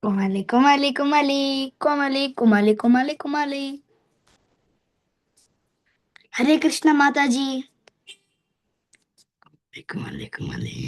कोमली कोमली कोमली कोमली कोमली कोमली कोमली। हरे कृष्णा माता जी। कोमली कोमली।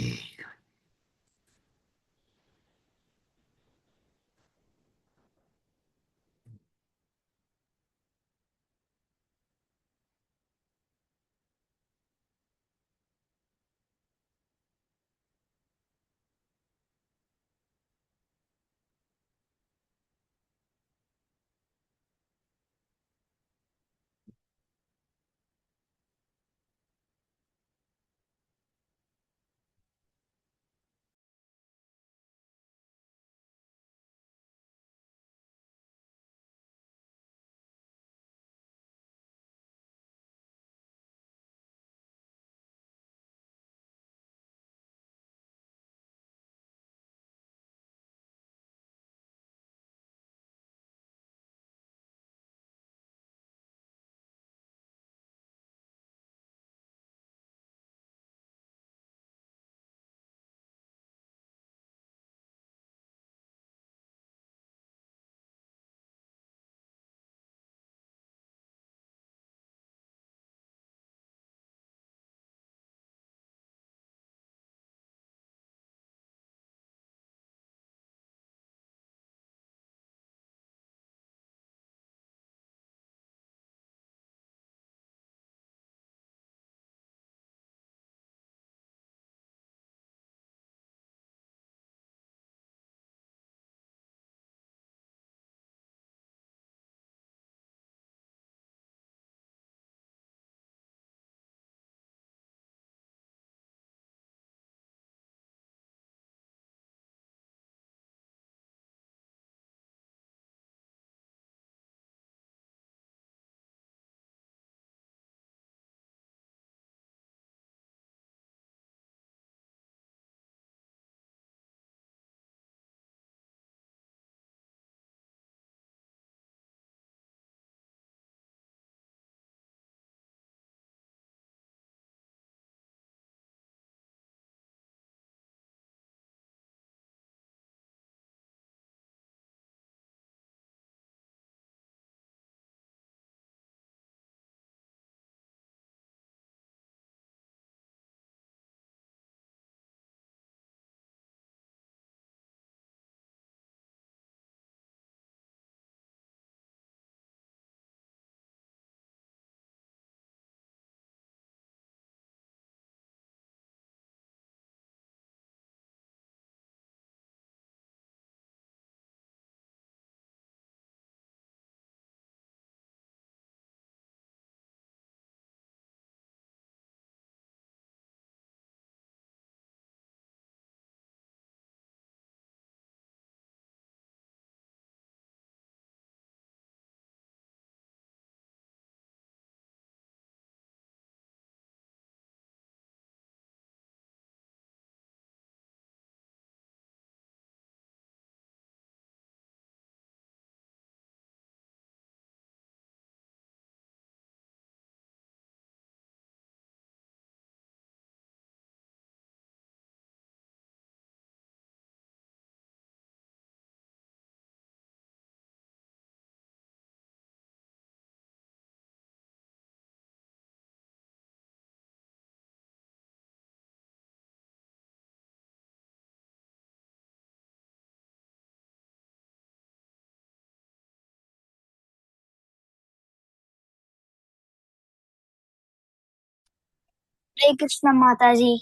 हरे कृष्णा माता जी।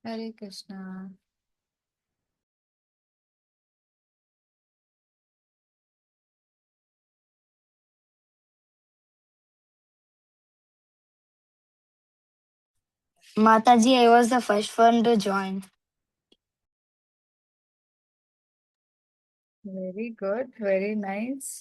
हरे कृष्णा। माता जी, I was the first one to join. Very good, very nice.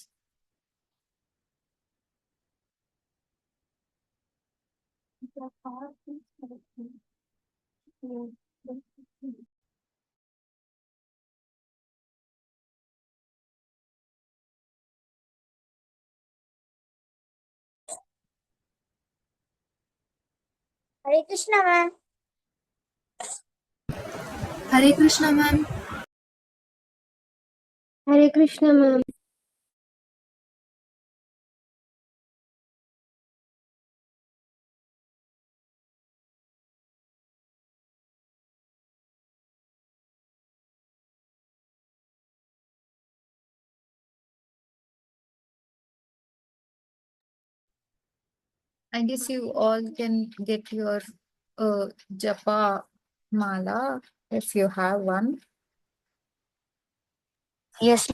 Hare Krishna ma'am. Hare Krishna ma'am. Hare Krishna ma'am. I guess you all can get your japa mala if you have one. Yes.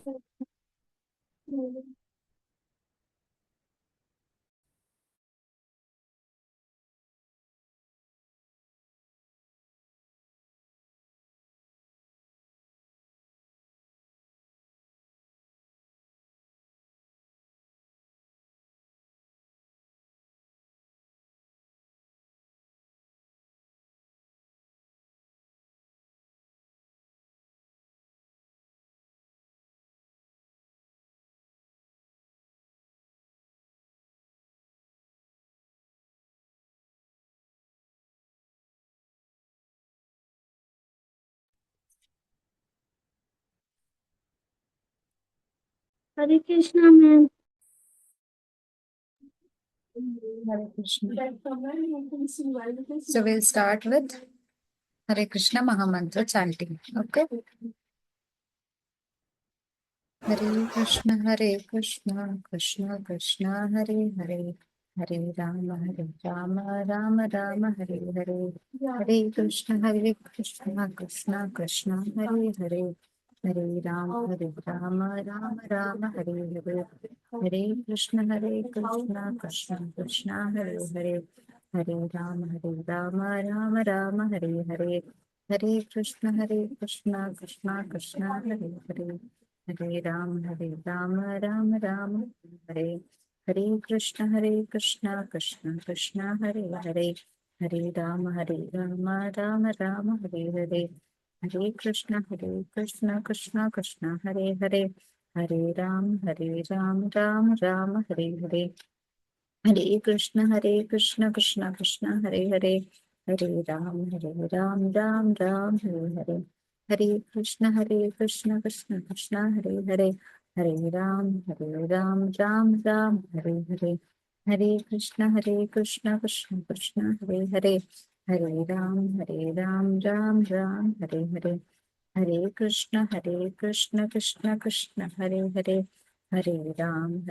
Hare Krishna ma'am. Hare Krishna. So we'll start with Hare Krishna Mahamantra chanting. Okay. Hare Krishna, Krishna Krishna, Hare Hare, Hare Rama, Rama Rama, Hare Hare. Hare Krishna, Krishna Krishna, Hare Hare, Hare Rama, Rama Rama, Hare Hare. Hare Krishna, Krishna Krishna, Hare Hare, Hare Rama, Rama Rama, Hare Hare. Hare Krishna, Krishna Krishna, Hare Hare. Hare Ram, Ram Ram, Hare Hare Krishna, Krishna Krishna, Hare Hare. Hare Ram, Ram Ram, Hare Hare. Hare Krishna, Krishna Krishna, Hare Hare. Hare Ram, Ram Ram, Hare Hare. Hare Krishna, Krishna Krishna, Hare Hare. Hare Ram, Ram Ram, Hare Hare. Hare Krishna, Krishna Krishna, Hare Hare. Hare Ram, Ram Ram, Hare Hare. Hare Krishna, Krishna Krishna, Hare Hare. Hare Ram, Ram Ram, Hare Hare. Hare Krishna, Krishna Krishna, Hare Hare. Hare Ram,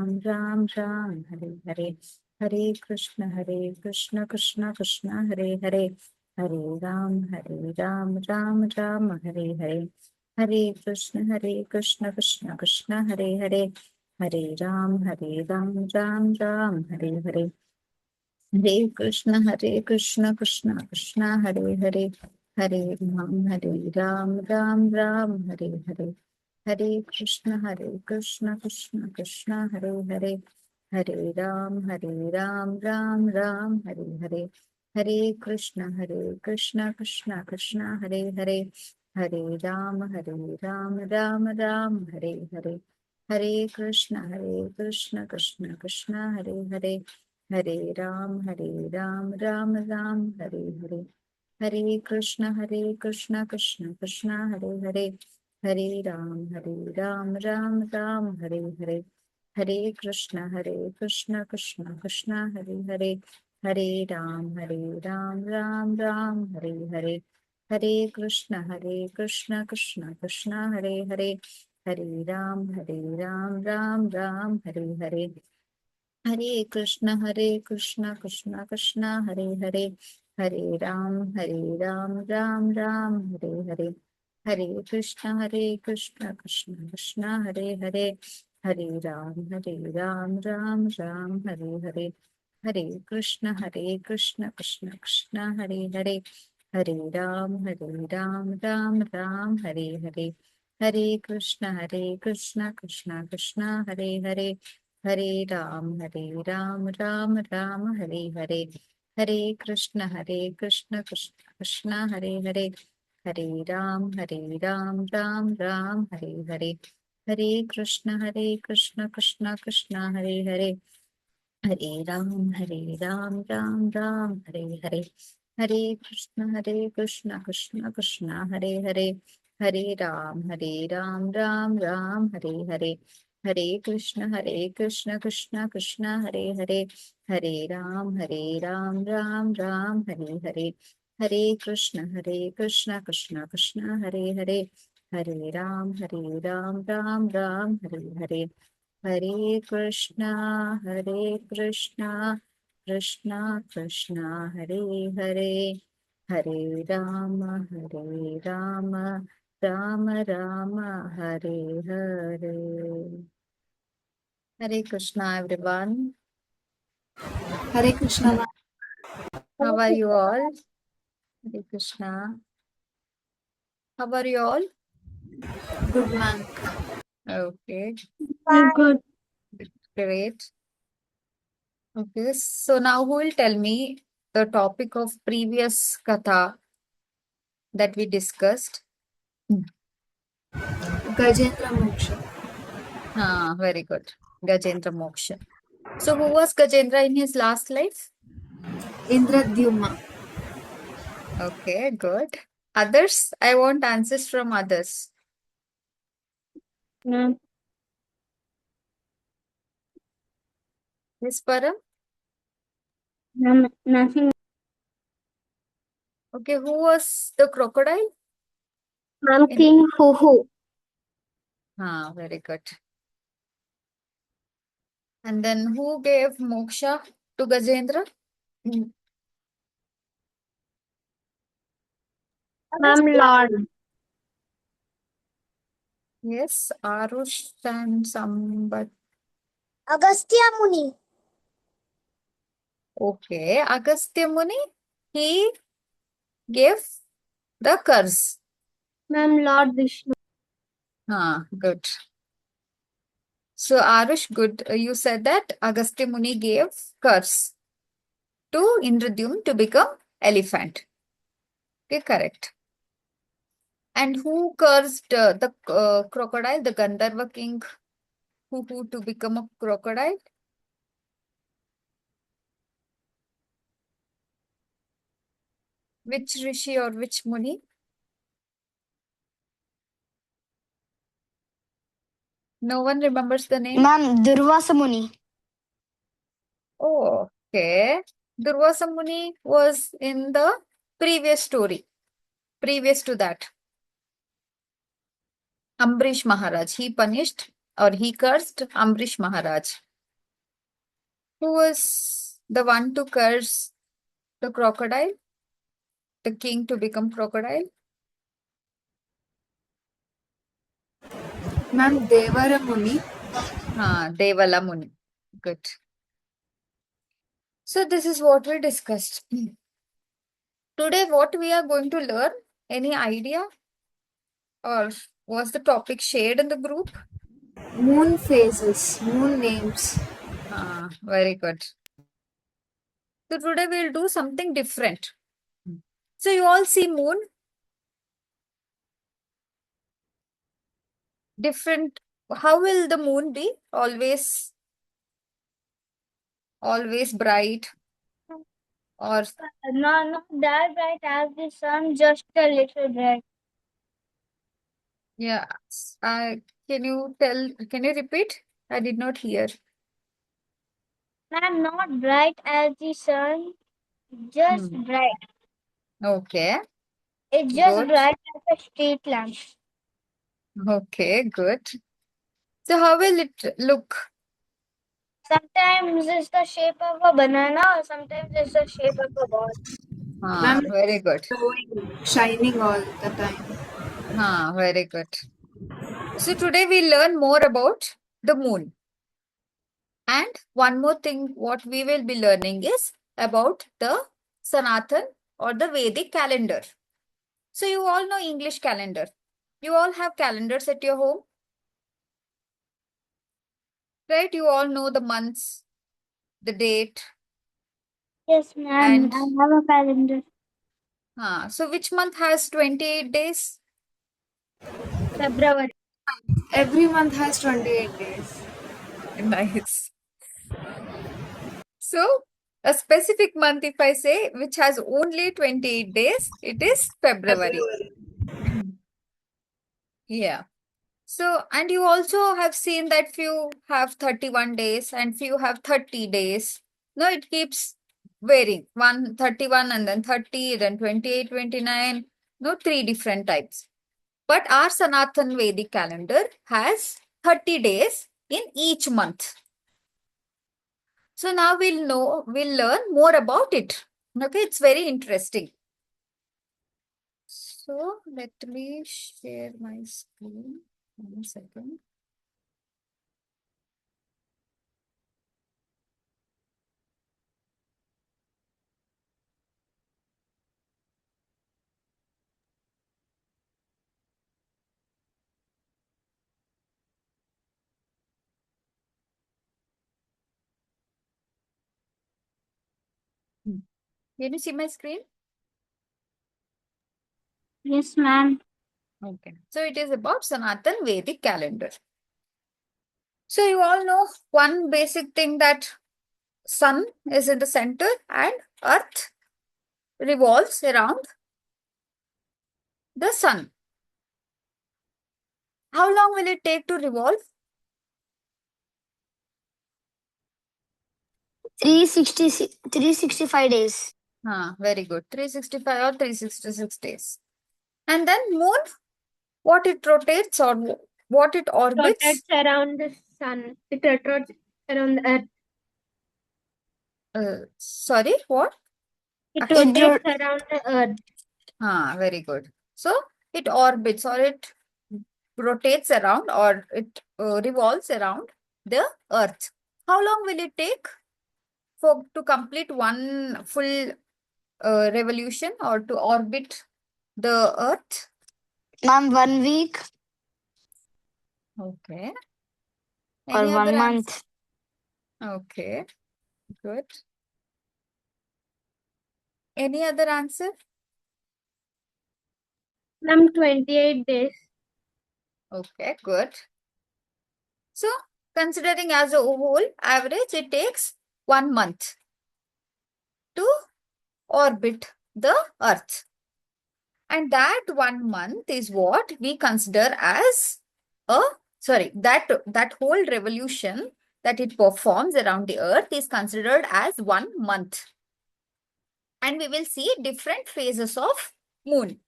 Ram Ram, Hare Hare. Hare Krishna, Krishna Krishna, Hare Hare. Hare Ram, Ram Ram, Hare Hare. Hare Krishna, Krishna Hare Hare. Hare Ram, Ram Ram, Hare Hare. Hare Krishna, Krishna Hare Hare. Hare Ram, Ram Hare Hare. Hare Krishna, Krishna Hare Hare. Hare Ram, Ram Hare Hare. Hare Krishna, Krishna Hare Hare. Hare Ram, Ram Hare Hare. Hare Krishna, Krishna Hare Hare. Hare Ram, Ram Hare Hare. Hare Krishna, Krishna Krishna, Hare Hare. Hare Ram, Ram Hare Hare. Hare Krishna, Krishna Krishna, Hare Hare. Hare Ram, Ram Hare Hare. Hare Krishna, Krishna Krishna, Hare Hare. Hare Ram, Ram Hare Hare. Hare Krishna, Krishna Krishna, Hare Hare. Hare Ram, Ram Hare Hare. Hare Krishna, Krishna Krishna, Hare Hare. Hare Ram, Ram Hare Hare. Hare Krishna, Krishna Krishna, Hare Hare. Hare Ram, Ram Hare Hare. Hare Krishna, Krishna Krishna, Hare Hare. Hare Ram, Ram Hare Hare. Hare Krishna, Krishna Krishna, Hare Hare. Hare Ram, Ram Hare Hare. Hare Krishna, Krishna Krishna, Hare Hare. Hare Ram, Ram Hare Hare. Hare Krishna, Krishna Krishna, Hare Hare, Hare Ram, Ram Ram, Hare Hare. Hare Krishna, Krishna Krishna, Hare Hare, Hare Ram, Ram Ram, Hare Hare. Hare Krishna, Krishna Krishna, Hare Hare, Hare Ram, Ram Ram, Hare Hare. Hare Krishna, Krishna Krishna, Hare Hare, Hare Rama, Rama Rama, Hare Hare. Hare Krishna, everyone. Hare Krishna, ma'am. How are you all? Hare Krishna. How are you all? Good, ma'am. Okay, Good. great. Okay, so now who will tell me the topic of previous katha that we discussed? Gajendra Moksha. Very good. Gajendra Moksha. So who was Gajendra in his last life? Indradyumna. Okay, good. Others? I want answers from others. Ma'am. Yes, Param? Ma'am, nothing. Okay, who was the crocodile? Ma'am, In King Huhu. very good. And then who gave moksha to Gajendra? Ma'am, Lord. Yes, Arush and somebody. Agastya Muni. Okay, Agastya Muni, he gave the curse. Ma'am, Lord Vishnu. Good. So Arush, good. You said that Agastya Muni gave curse to Indradyumna to become elephant. Okay, correct. And who cursed the crocodile, the Gandharva king, who to become a crocodile? Which rishi or which muni? No one remembers the name? Ma'am, Durvasa Muni. Oh, okay. Durvasa Muni was in the previous story. Previous to that, Ambrish Maharaj, he punished or he cursed Ambrish Maharaj. Who was the one to curse the crocodile? The king to become crocodile? Ma'am, Devara Muni. Devala Muni. Good. So this is what we discussed. Today, what we are going to learn? Any idea? Or was the topic shared in the group? Moon phases, moon names. Very good. So today we'll do something different. So you all see moon? Different. How will the moon be? Always bright, or No, not that bright as the sun, just a little bright. yeah. Can you repeat? I did not hear. Ma'am, not bright as the sun, just bright. Okay, It's just good. bright as a street lamp. Okay, good. So how will it look? Sometimes it's the shape of a banana, or sometimes it's the shape of a ball. Ma'am, Very good. glowing, shining all the time. Very good. So today we learn more about the moon. And one more thing, what we will be learning is about the Sanatan or the Vedic calendar. So you all know English calendar. You all have calendars at your home, right? You all know the months, the date. Yes, ma'am. And I have a calendar. so which month has 28 days? February. Every month has 28 days. Nice. So A specific month, if I say, which has only 28 days, it is February. Yeah. So, and you also have seen that few have 31 days and few have 30 days. No, it keeps varying. 131 and then 30, then 28, 29. No, three different types. But our Sanatan Vedic calendar has 30 days in each month. So now we'll learn more about it. Okay, it's very interesting. So let me share my screen. 1 second. Hmm. Can you see my screen? Yes, ma'am. Okay. So it is about Sanatan Vedic calendar. So you all know one basic thing, that sun is in the center and earth revolves around the sun. How long will it take to revolve? 365 days. Very good. 365 or 366 days. And then moon, what it rotates or what it orbits? Rotates around the sun. It rotates around the earth. Sorry, what? It Actually, rotates around the earth. Very good. So it orbits or it rotates around or it revolves around the earth. How long will it take for to complete one full revolution or to orbit the earth? Ma'am, 1 week Okay. or Any 1 month. Okay, good. Any other answer? Ma'am, 28 days. Okay, good. So, considering as a whole average, it takes 1 month to orbit the earth. And that 1 month is what we consider as that whole revolution that it performs around the earth is considered as 1 month. And we will see different phases of moon.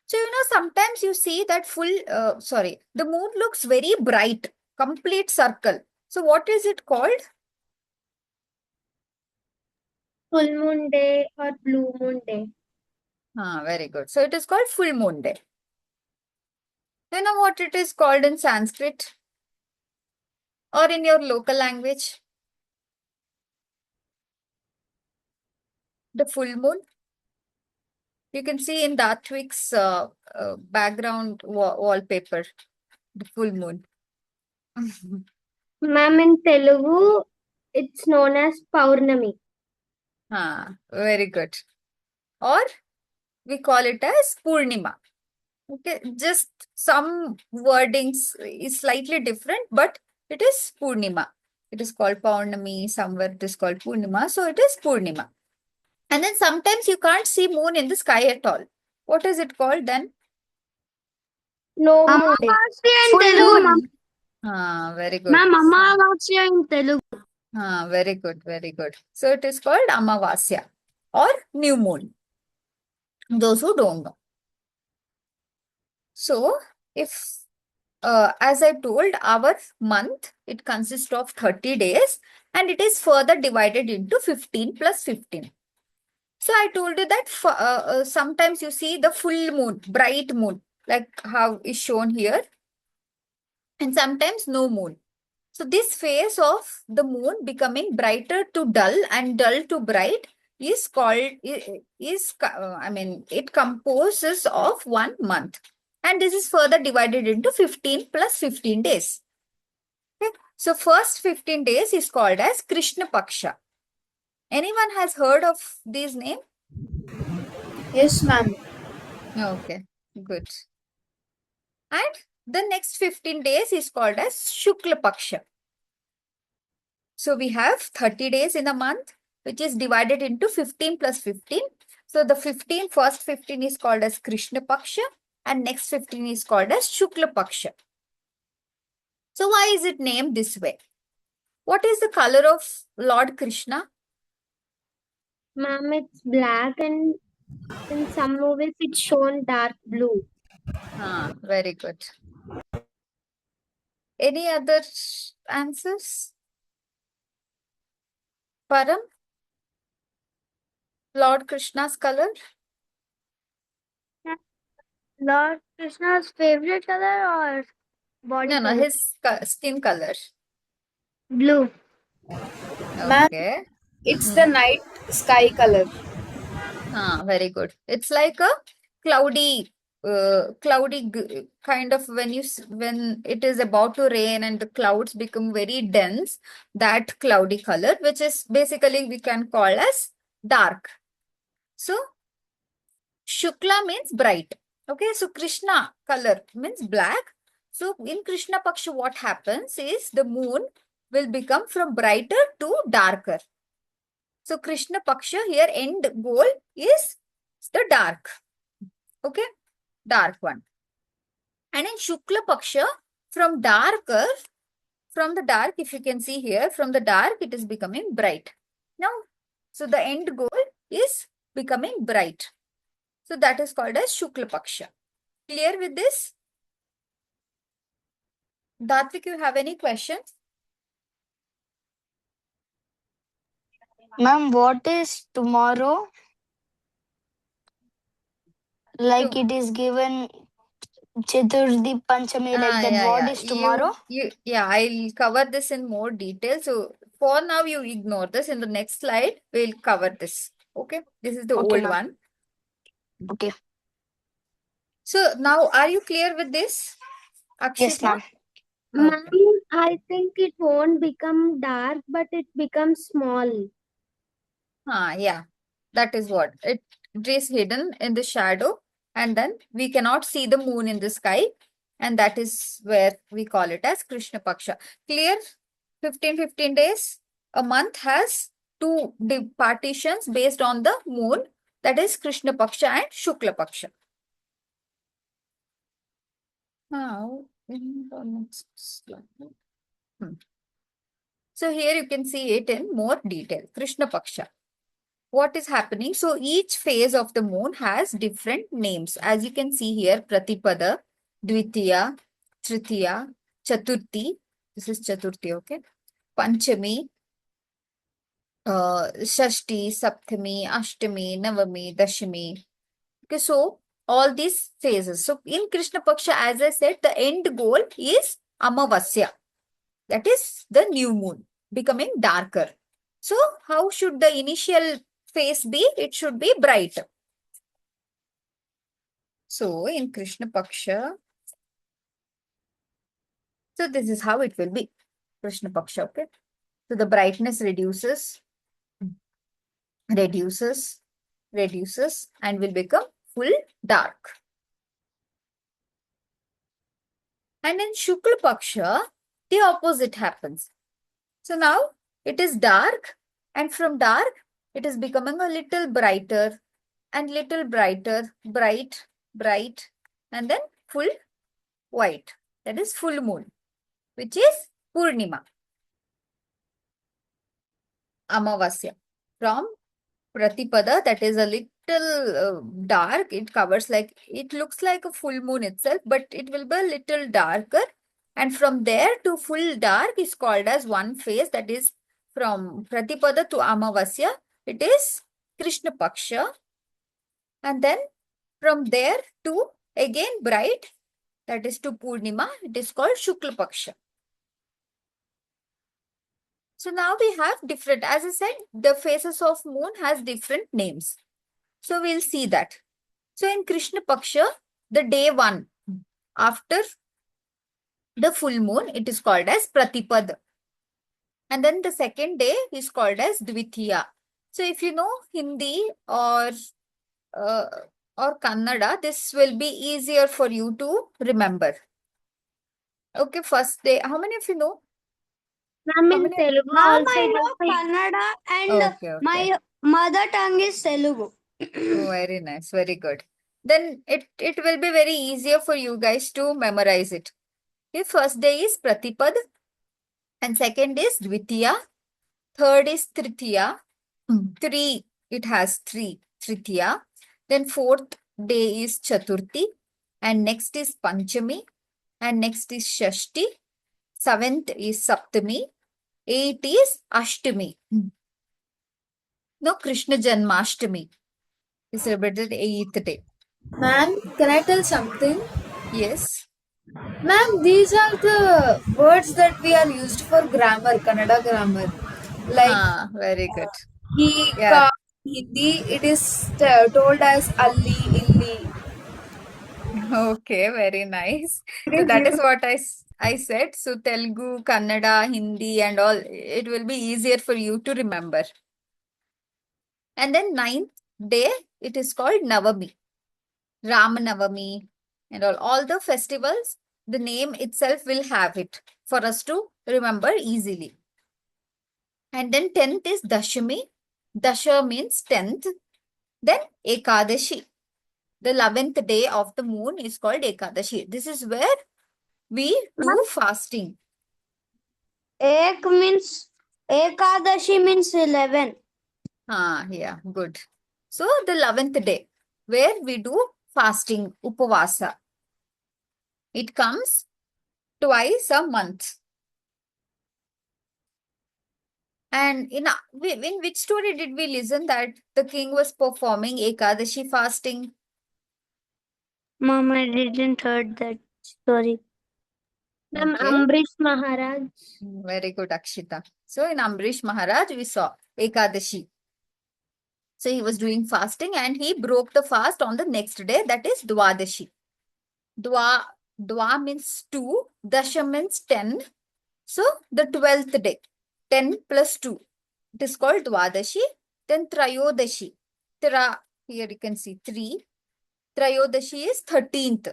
So, sometimes you see that the moon looks very bright, complete circle. So, what is it called? Full moon day or blue moon day. Very good. So, it is called full moon day. You know what it is called in Sanskrit or in your local language? The full moon. You can see in Datvic's background wallpaper, the full moon. Ma'am, in Telugu, it's known as Paurnami. Very good. Or we call it as Purnima. Okay, just some wordings is slightly different, but it is Purnima. It is called Paurnami, somewhere it is called Purnima. So it is Purnima. And then sometimes you can't see moon in the sky at all. What is it called then? No moon day. Amavasya in Full Telugu, moon. ma'am. Very good. Ma'am, Amavasya in Telugu. Very good, very good. So it is called Amavasya or new moon. Those who don't know. So if, as I told, our month, it consists of 30 days and it is further divided into 15 plus 15. So I told you that sometimes you see the full moon, bright moon, like how is shown here, and sometimes no moon. So this phase of the moon becoming brighter to dull and dull to bright is called, it composes of 1 month. And this is further divided into 15 plus 15 days. Okay. So first 15 days is called as Krishna Paksha. Anyone has heard of this name? Yes, ma'am. Okay, good. And the next 15 days is called as Shukla Paksha. So we have 30 days in a month. which is divided into 15 plus 15. So the first 15 is called as Krishna Paksha, and next 15 is called as Shukla Paksha. So why is it named this way? What is the color of Lord Krishna? Ma'am, it's black and in some movies it's shown dark blue. Very good. Any other answers? Param? Lord Krishna's color? Lord Krishna's favorite color or body No, color? his skin color. Blue. Ma'am, Okay. it's the night sky color. Very good. It's like a cloudy, kind of when it is about to rain and the clouds become very dense, that cloudy color, which is basically we can call as dark. So Shukla means bright. Okay, so Krishna color means black. So in Krishna Paksha, what happens is the moon will become from brighter to darker. So Krishna Paksha here end goal is the dark. Okay, dark one. And in Shukla Paksha, from the dark, if you can see here, from the dark, it is becoming bright. Now, so the end goal is becoming bright. So that is called as Shukla Paksha. Clear with this? Datvik, you have any questions? Ma'am, what is tomorrow? Like So, it is given Chaturthi Panchami, like that. What is tomorrow? I'll cover this in more detail. So for now, you ignore this. In the next slide, we'll cover this. Okay, this is the Okay, old ma'am. one. Okay. So now, are you clear with this, Yes, Akshita? ma'am. Ma'am, I think it won't become dark, but it becomes small. Yeah, that is what it is hidden in the shadow, and then we cannot see the moon in the sky, and that is where we call it as Krishna Paksha. Clear? 15 days. A month has two partitions based on the moon, that is Krishna Paksha and Shukla Paksha. Now, in the next slide. So here you can see it in more detail. Krishna Paksha. What is happening? So each phase of the moon has different names. As you can see here, Pratipada, Dvitiya, Tritiya, Chaturthi. This is Chaturthi, okay? Panchami, Shashti, Saptami, Ashtami, Navami, Dashami. Okay, so all these phases. So in Krishna Paksha, as I said, the end goal is Amavasya. That is the new moon becoming darker. So how should the initial phase be? It should be bright. So in Krishna Paksha, so this is how it will be. Krishna Paksha, okay? So the brightness reduces, and will become full dark. And in Shukla Paksha, the opposite happens. So now it is dark, and from dark, it is becoming a little brighter and little brighter, bright, and then full white. That is full moon, which is Purnima. Amavasya. From Pratipada, that is a little dark. It covers it looks like a full moon itself, but it will be a little darker. And from there to full dark is called as one phase, that is from Pratipada to Amavasya. It is Krishna Paksha. And then from there to again bright, that is to Purnima, it is called Shukla Paksha. So now we have different, as I said, the phases of moon has different names. So we'll see that. So in Krishna Paksha, the day 1 after the full moon, it is called as Pratipad. And then the second day is called as Dvitiya. So if you know Hindi or Kannada, this will be easier for you to remember. Okay, first day. How many of you know? Ma'am, How in many? Telugu Ma'am, also I it know was like Kannada and Okay, okay. my mother tongue is Telugu. Oh, very nice, very good. Then it will be very easier for you guys to memorize it. Okay, first day is Pratipad, and second is Dvitiya, third is Tritiya, three, it has three, Tritiya. Then fourth day is Chaturthi, and next is Panchami, and next is Shashti, seventh is Saptami, eighth is Ashtami. No, Krishna Janmashtami is celebrated 8th day. Ma'am, can I tell something? Yes. Ma'am, these are the words that we are used for grammar, Kannada grammar. Like Very good. he, Yeah. ka, hindi, it is told as alli, illi. Okay, very nice. It So is that is used. what I said. So Telugu, Kannada, Hindi and all, it will be easier for you to remember. And then 9th day, it is called Navami, Ram Navami and all the festivals, the name itself will have it for us to remember easily. And then 10th is Dashami. Dasha means 10th. Then Ekadashi. The 11th day of the moon is called Ekadashi. This is where we do fasting. Ekadashi means 11. Yeah, good. So the 11th day where we do fasting, Upavasa. It comes twice a month. And in which story did we listen that the king was performing Ekadashi fasting? Mom, I didn't heard that story. Ma'am, Okay. Ambrish Maharaj. Very good, Akshita. So in Ambrish Maharaj, we saw Ekadashi. So he was doing fasting and he broke the fast on the next day, that is Dwadashi. Dwa means 2, Dasha means 10. So the 12th day, 10 plus 2, it is called Dwadashi. Then Trayodashi, here you can see 3. Trayodashi is 13th.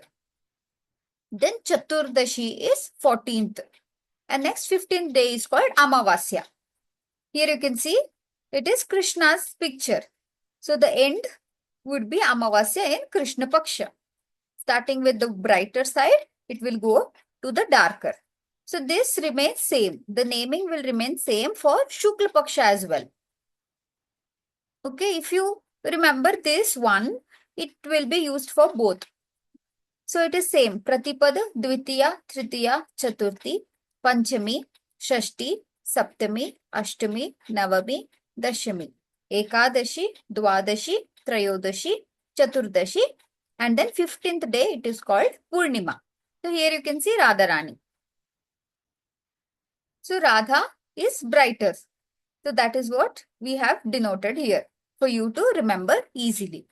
Then Chaturdashi is 14th. And next 15th day is called Amavasya. Here you can see it is Krishna's picture. So the end would be Amavasya in Krishna Paksha. Starting with the brighter side, it will go to the darker. So this remains same. The naming will remain same for Shukla Paksha as well. Okay, if you remember this one, it will be used for both. So it is same. Pratipada, Dvitiya, Tritiya, Chaturthi, Panchami, Shashti, Saptami, Ashtami, Navami, Dashami, Ekadashi, Dwadashi, Trayodashi, Chaturdashi, and then 15th day it is called Purnima. So here you can see Radharani. So Radha is brighter. So that is what we have denoted here for you to remember easily.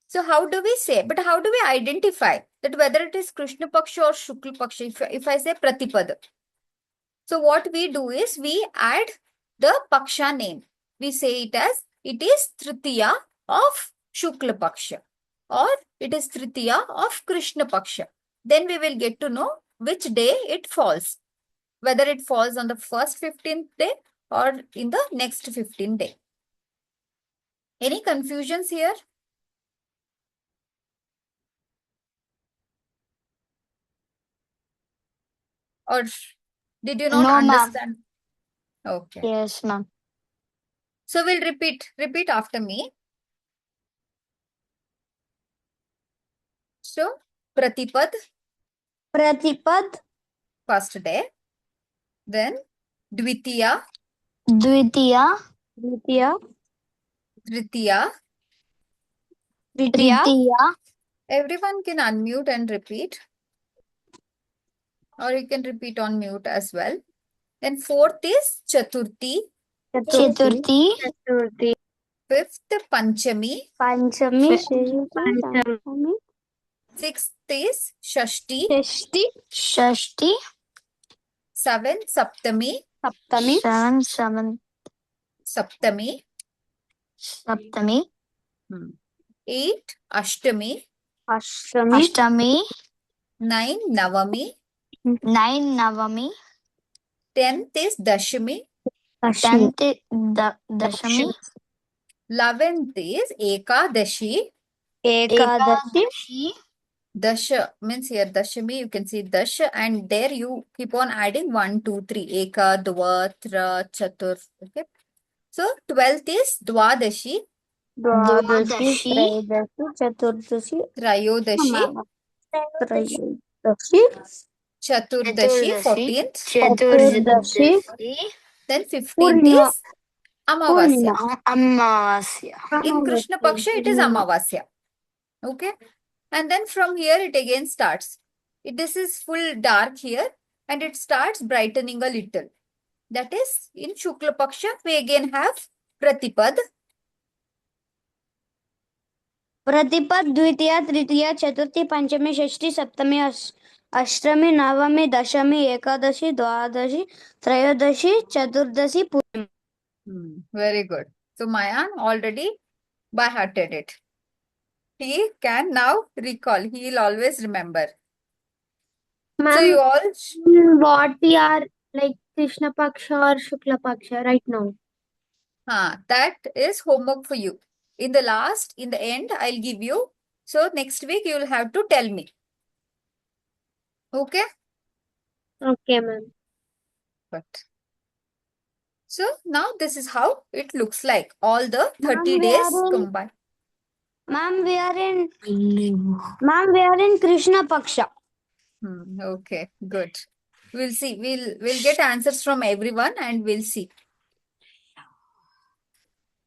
So how do we say, but how do we identify that whether it is Krishna Paksha or Shukla Paksha if I say Pratipada? So what we do is we add the Paksha name. We say it as it is Tritiya of Shukla Paksha or it is Tritiya of Krishna Paksha. Then we will get to know which day it falls. Whether it falls on the first 15th day or in the next 15th day. Any confusions here? Or did you not No, ma'am. understand? Okay. Yes, ma'am. So we'll repeat after me. So Pratipad, Pratipad, first day. Then Dvitiya, Dvitiya, Tritiya. Tritiya, Everyone can unmute and repeat. Or you can repeat on mute as well. Then fourth is Chaturthi. Chaturthi, Fifth Panchami. Panchami, Sixth is Shashti. Shashti, Seventh Saptami. Saptami, Eight Ashtami. Ashtami, 9 Navami. 9 Navami, 10th is Dashami. 10th Dashami. 11th is Ekadashi. Ekadashi. Dasha means here Dashami, you can see Dasha, and there you keep on adding 1, 2, 3. Eka, Dva, Tra, Chatur. Okay. So 12th is Dwadashi, Dwadashi. Chaturdashi, Trayodashi, Chaturdashi, 14th. Chaturdashi. Then 15th Purnima. is Amavasya. Amavasya. In Krishna Paksha, it is Amavasya. Okay. And then from here, it again starts. This is full dark here, and it starts brightening a little. That is, in Shukla Paksha, we again have Pratipad. Pratipad Dwitiya Tritiya Chaturthi Panchami Shashthi Saptami Ashtami Navami Dashami Ekadashi Dwadashi Trayodashi Chaturdashi Purnima. Very good. So Mayan already by hearted it. He can now recall. He will always remember. So Ma'am, you all, what we are like Krishna Paksha or Shukla Paksha right now? that is homework for you. In the end, I'll give you. So next week you will have to tell me. Okay? Okay, ma'am. But so now this is how it looks like. All the 30 Ma'am, we days are in- combined. Ma'am, we are in Krishna Paksha. Okay, good. We'll see. We'll get answers from everyone and we'll see.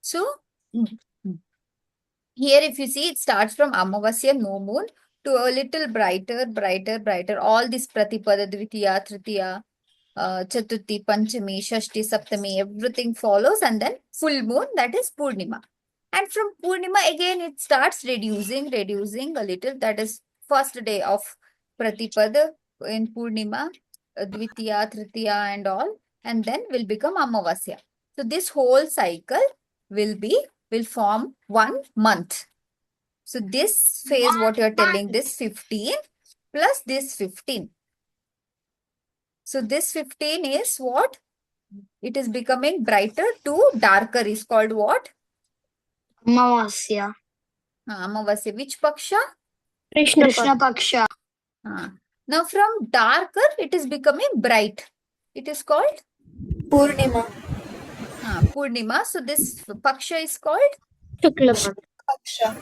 So here if you see, it starts from Amavasya, no moon, to a little brighter. All this Pratipada, Dvitiya, Tritiya, Chaturthi, Panchami, Shashti, Saptami, everything follows, and then full moon, that is Purnima. And from Purnima again it starts reducing a little. That is first day of Pratipada in Purnima, Dvitiya, Tritiya and all, and then will become Amavasya. So this whole cycle will form 1 month. So this phase, what you are telling, this 15 plus this 15. So this 15 is what? It is becoming brighter to darker is called what? Amavasya. Amavasya. Which Paksha? Krishna Paksha. Now from darker, it is becoming bright. It is called? Purnima. Purnima. So this Paksha is called? Shukla Paksha.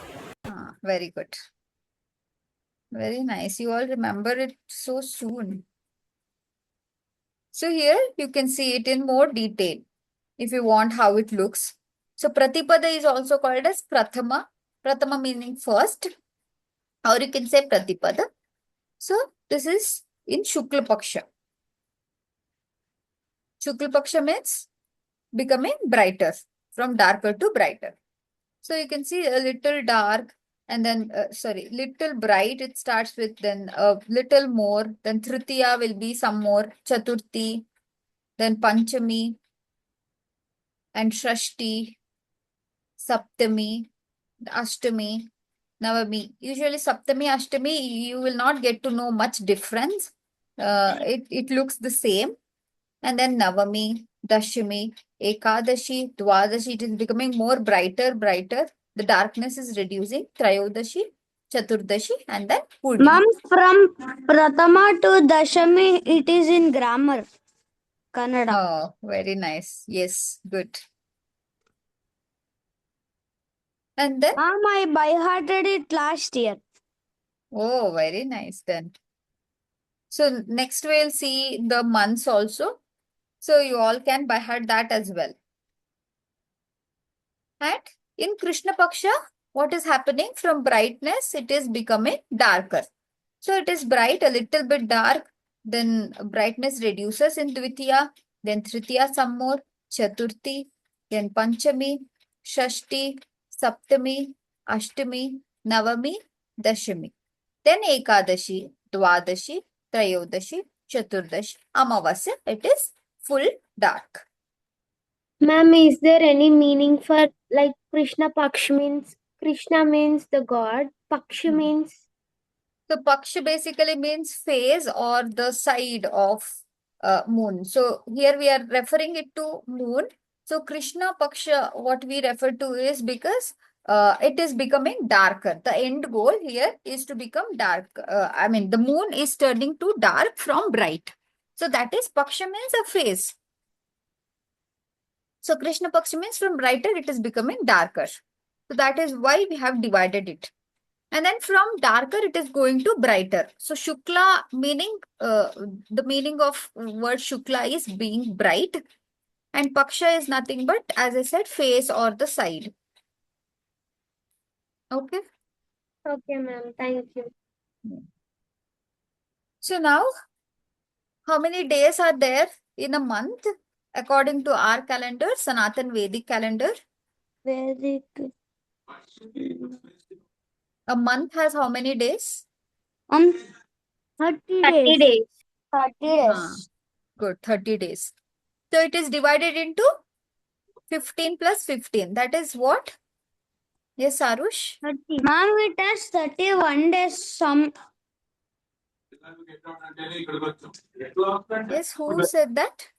Very good. Very nice. You all remember it so soon. So here you can see it in more detail if you want how it looks. So Pratipada is also called as Prathama. Prathama meaning first, or you can say Pratipada. So this is in Shukla Paksha. Shukla Paksha means becoming brighter, from darker to brighter. So you can see a little dark and then, little bright it starts with, then a little more, then Tritiya will be some more, Chaturthi, then Panchami and Shashti, Saptami, Ashtami, Navami. Usually Saptami, Ashtami, you will not get to know much difference. It looks the same. And then Navami, Dashami, Ekadashi, Dwadashi, it is becoming more brighter. The darkness is reducing. Trayodashi, Chaturdashi, and then Purnima. Ma'am, from Pratama to Dashami, it is in grammar. Kannada. Oh, very nice. Yes, good. And then? Ma'am, I by-hearted it last year. Oh, very nice then. So next we'll see the months also. So you all can by heart that as well. And in Krishna Paksha, what is happening? From brightness, it is becoming darker. So it is bright, a little bit dark. Then brightness reduces in Dvitiya. Then Tritiya some more. Chaturthi. Then Panchami. Shashti. Saptami. Ashtami. Navami. Dashami. Then Ekadashi. Dwadashi. Trayodashi. Chaturdashi. Amavasya. It is full dark. Ma'am, is there any meaning for like Krishna Paksha means Krishna means the god, Paksha means So Paksha basically means phase or the side of moon. So here we are referring it to moon. So Krishna Paksha, what we refer to is because it is becoming darker. The end goal here is to become dark. I mean, the moon is turning to dark from bright. So that is Paksha means a phase. So Krishna Paksha means from brighter it is becoming darker. So that is why we have divided it. And then from darker it is going to brighter. So Shukla meaning, the meaning of word Shukla is being bright. And Paksha is nothing but, as I said, face or the side. Okay. Okay, ma'am. Thank you. So now, how many days are there in a month according to our calendar, Sanatan Vedic calendar? Vedic. A month has how many days? 30 30 days. days. 30 days. Good, 30 days. So it is divided into 15 plus 15. That is what? Yes, Arush? 30. Ma'am, it has 31 days. Some. Yes, who said that?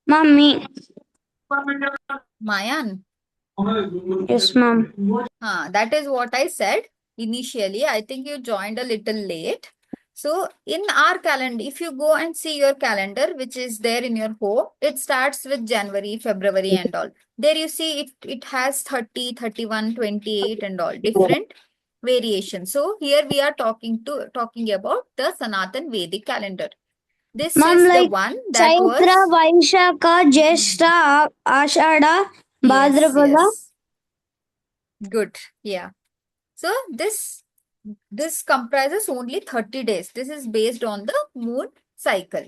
Mummy. Mayan. Yes, ma'am. That is what I said initially. I think you joined a little late. So in our calendar, if you go and see your calendar, which is there in your home, it starts with January, February and all. There you see it has 30, 31, 28 and all different variations. So here we are talking about the Sanatan Vedic calendar. This Ma'am, is the like one that Chaitra, was Vaishakha, Jyeshtha, Ashada, Bhadrapada. yes. Good. Yeah. So this comprises only 30 days. This is based on the moon cycle.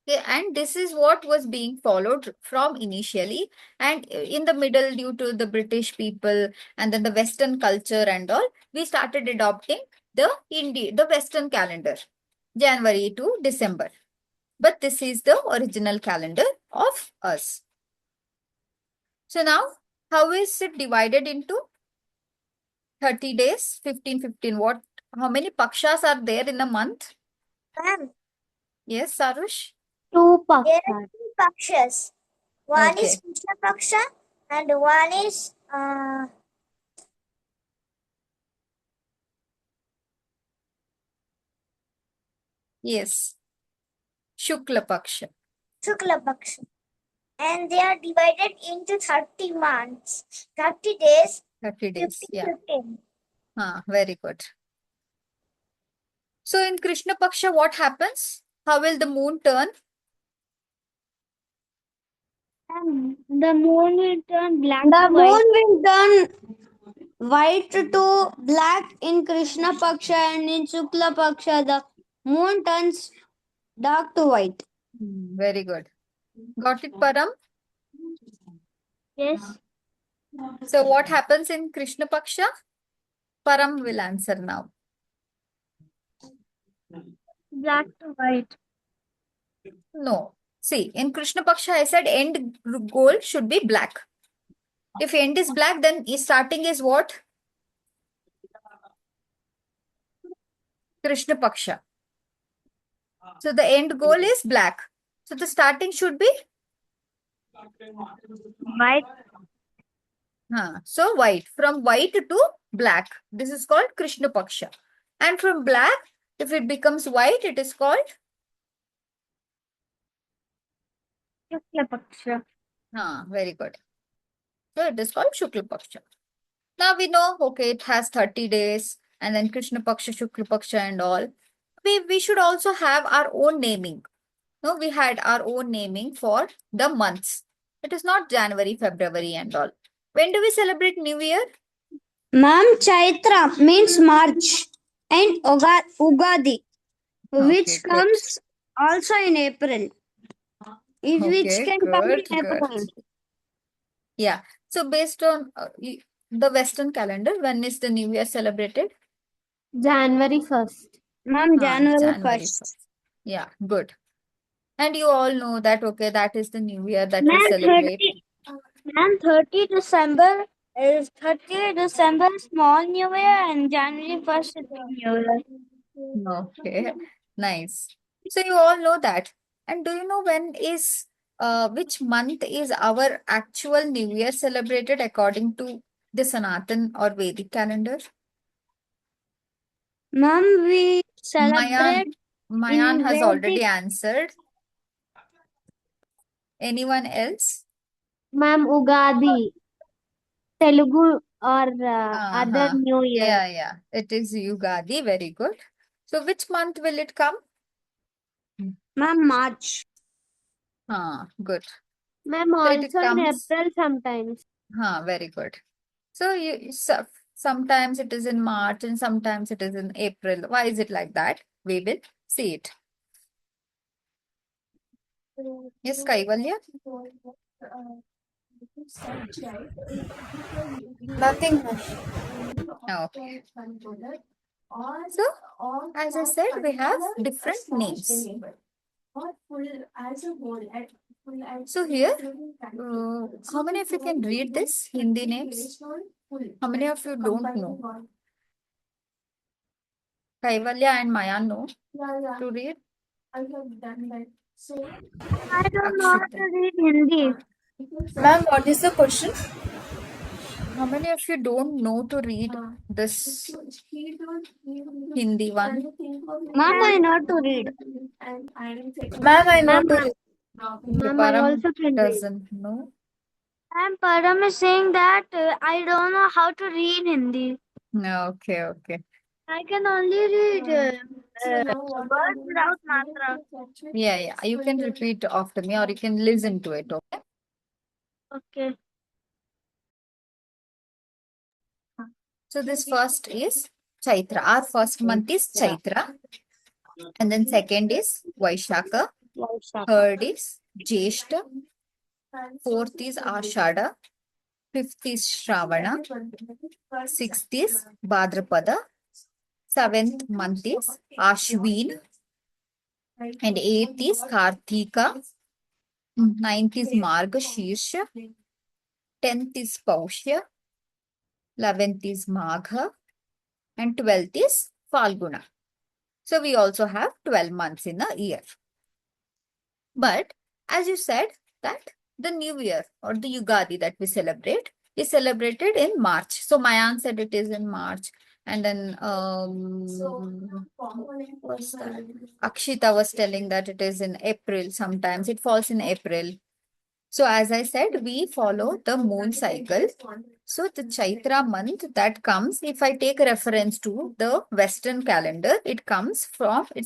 Okay, and this is what was being followed from initially, and in the middle, due to the British people and then the Western culture and all, we started adopting the Western calendar, January to December. But this is the original calendar of us. So now, how is it divided into 30 days, 15, 15? How many pakshas are there in a month? Ma'am, Yes, Sarush? 2 there are Paksha. two Pakshas. One Okay. is Krishna Paksha and one is Yes. Shukla Paksha. Shukla Paksha. And they are divided into 30 months, 30 days, 30 days. 15, Yeah. 15. Very good. So in Krishna Paksha, what happens? How will the moon turn? The moon will turn black The to white. moon will turn white to black in Krishna Paksha, and in Shukla Paksha, the moon turns dark to white. Very good. Got it, Param? Yes. So what happens in Krishna Paksha? Param will answer now. Black to white. No. See, in Krishna Paksha, I said end goal should be black. If end is black, then starting is what? Krishna Paksha. So the end goal is black. So the starting should be? White. So white. From white to black. This is called Krishna Paksha. And from black, if it becomes white, it is called? Shukla Paksha. Very good. So it is called Shukla Paksha. Now we know, okay, it has 30 days and then Krishna Paksha, Shukla Paksha and all. We should also have our own naming. No, we had our own naming for the months. It is not January, February and all. When do we celebrate New Year? Ma'am, Chaitra means March, and Ugadi, which Okay, good. comes also in April. Which Okay, can come in good. April. Yeah. So based on the Western calendar, when is the New Year celebrated? January 1st. Ma'am, January January 1st. 1st. Yeah, good. And you all know that, okay, that is the New Year that we Ma'am, celebrate. 30 December is 30 December small New Year, and January 1st is big New Year. Okay, nice. So you all know that. And do you know which month is our actual New Year celebrated according to the Sanatan or Vedic calendar? Ma'am, we Mayan, celebrate Mayan in has already Vedic. answered. Anyone else? Ma'am, Ugadi, Telugu or other Uh-huh. New Year. Yeah. It is Yugadi. Very good. So which month will it come? Ma'am, March. Good. Ma'am, So it also in comes. April sometimes. Very good. So sometimes it is in March and sometimes it is in April. Why is it like that? We will see it. Yes, Kaivalya? Nothing, ma'am. Okay. So, as I said, we have different names. So here, how many of you can read this Hindi names? How many of you don't know? Kaivalya and Maya know to read. I don't know how Akshita. to read Hindi. Ma'am, what is the question? How many of you don't know to read this Hindi one? Ma'am, I know to read. Ma'am, I know Ma'am, to read. Ma'am, I Param also can read. doesn't know. Ma'am, Param is saying that I don't know how to read Hindi. No, okay. I can only read words without matra. Yeah. You can repeat after me or you can listen to it, okay? Okay. So this first is Chaitra. Our first month is Chaitra. And then second is Vaishaka. Third is Jeshta. Fourth is Ashada. Fifth is Shravana. Sixth is Bhadrapada. Seventh month is Ashwin. And eighth is Kartika. Ninth is Margashirsha. 10th is Paushya. 11th is Magha. And 12th is Falguna. So we also have 12 months in a year. But as you said that the New Year or the Yugadi that we celebrate is celebrated in March. So Mayan said it is in March. And then what's that? Akshita was telling that it is in April. Sometimes it falls in April. So as I said, we follow the moon cycle. So the Chaitra month that comes, if I take reference to the Western calendar, it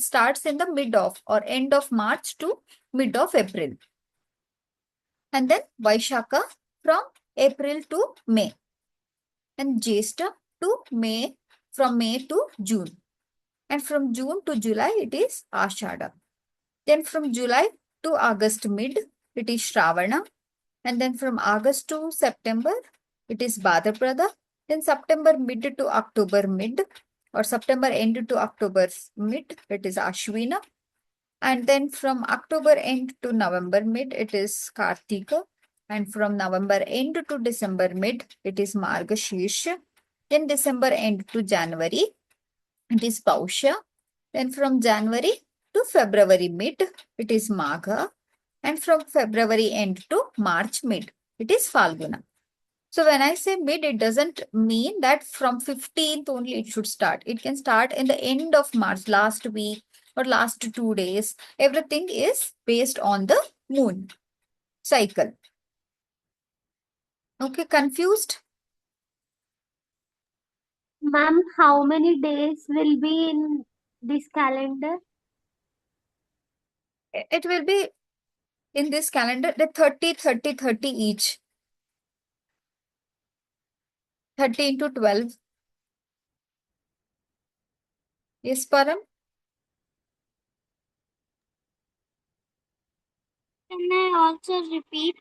starts in the mid of or end of March to mid of April. And then Vaishaka from April to May. And Jeshta to May, from May to June. And from June to July, it is Ashada. Then from July to August mid, it is Shravana. And then from August to September, it is Bhadrapada. Then September mid to October mid or September end to October mid, it is Ashwina. And then from October end to November mid, it is Kartika. And from November end to December mid, it is Margashirsha. Then December end to January, it is Pausha. Then from January to February mid, it is Magha. And from February end to March mid, it is Falguna. So when I say mid, it doesn't mean that from 15th only it should start. It can start in the end of March, last week or last 2 days. Everything is based on the moon cycle. Okay, confused? Ma'am, how many days will be in this calendar? It will be in this calendar, the 30, 30, 30 each. 30 into 12. Yes, Param? Can I also repeat?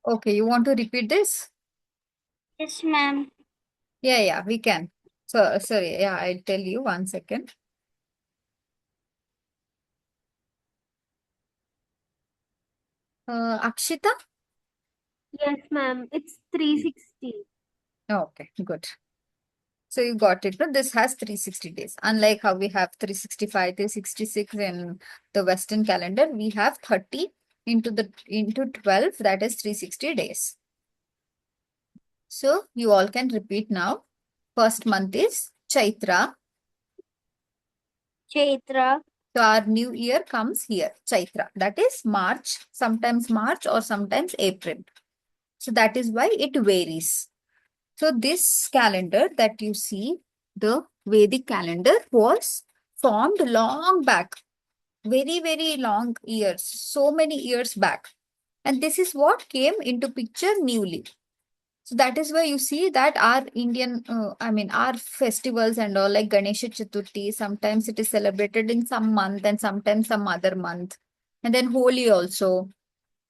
Okay, you want to repeat this? Yes, ma'am. Yeah, we can. So, sorry, yeah, I'll tell you 1 second. Akshita? Yes, ma'am. It's 360. Okay, good. So you got it. No? This has 360 days. Unlike how we have 365, 366 in the Western calendar, we have 30 into 12, that is 360 days. So you all can repeat now. First month is Chaitra. Chaitra. So our new year comes here, Chaitra. That is March, sometimes March or sometimes April. So that is why it varies. So this calendar that you see, the Vedic calendar, was formed long back, very, very long years, so many years back. And this is what came into picture newly. So that is why you see that our our festivals and all, like Ganesha Chaturthi, sometimes it is celebrated in some month and sometimes some other month. And then Holi also.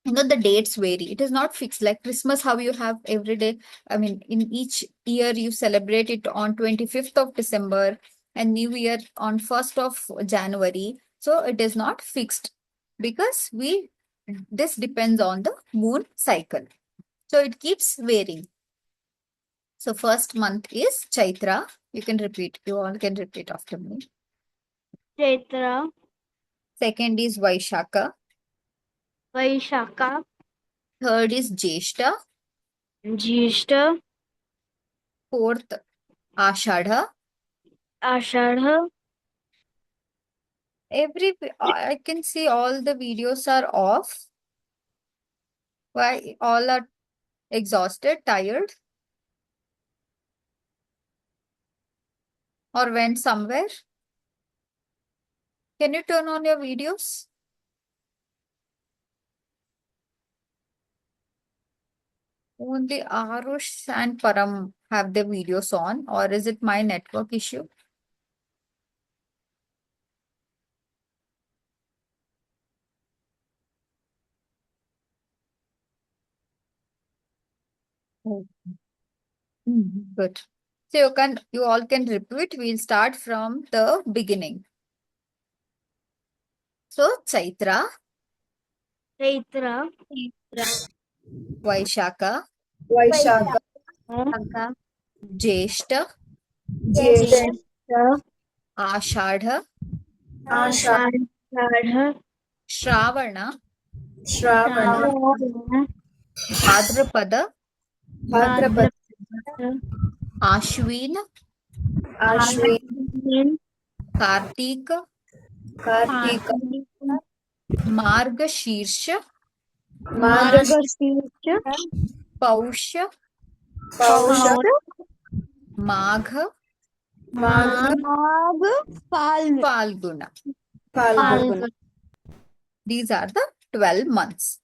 The dates vary. It is not fixed. Like Christmas, how you have every day. In each year you celebrate it on 25th of December and New Year on 1st of January. So it is not fixed because this depends on the moon cycle. So it keeps varying. So first month is Chaitra. You all can repeat after me. Chaitra. Second is Vaishaka. Vaishaka. Third is Jeshta. Jyeshta. Fourth, Ashadha. Ashadha. I can see all the videos are off. Why all are exhausted, tired, or went somewhere? Can you turn on your videos? Only Arush and Param have their videos on, or is it my network issue? Oh. Good. So you all can repeat. We'll start from the beginning. So Chaitra, Chaitra. Vaishaka, Vaishaka, Jeshta, Jyeshta. Ashadha, Ashadha. Shravana, Shravana, Bhadrapada, Bhadrapada, Ashwin, Ashwin, Kartika, Kartika, Margashirsha, Margashirsha. Pausha, Pausha, Magha, Magha, Falguna. Falguna. These are the 12 months.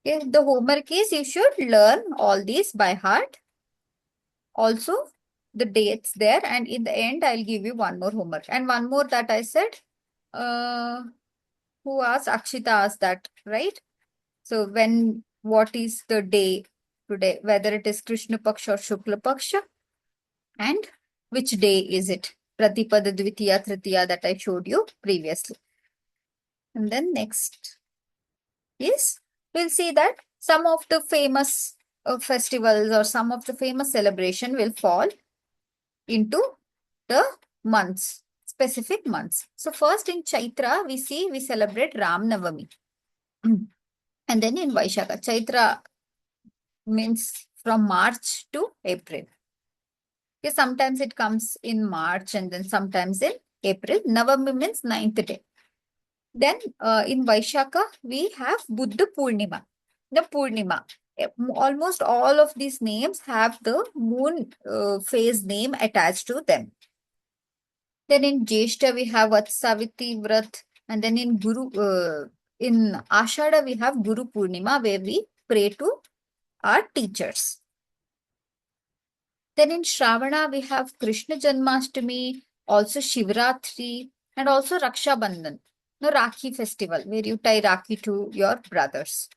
Okay, the homework is you should learn all these by heart. Also, the dates there, and in the end, I'll give you one more homework. And one more that I said, who asked? Akshita asked that, right? So what is the day today, whether it is Krishna Paksha or Shukla Paksha, and which day is it? Pratipada, Dvitiya, Tritiya that I showed you previously. And then next is, we'll see that some of the famous festivals or some of the famous celebration will fall into the months, specific months. So first in Chaitra, we celebrate Ram Navami. And then in Vaishaka, Chaitra means from March to April. Okay, sometimes it comes in March and then sometimes in April. Navami means 9th day. Then in Vaishaka, we have Buddha Purnima. The Purnima. Almost all of these names have the moon phase name attached to them. Then in Jeshta, we have Vatsaviti Vrat. And then in Ashada, we have Guru Purnima, where we pray to our teachers. Then in Shravana, we have Krishna Janmashtami, also Shivratri, and also Raksha Bandhan, the Rakhi festival, where you tie Rakhi to your brothers.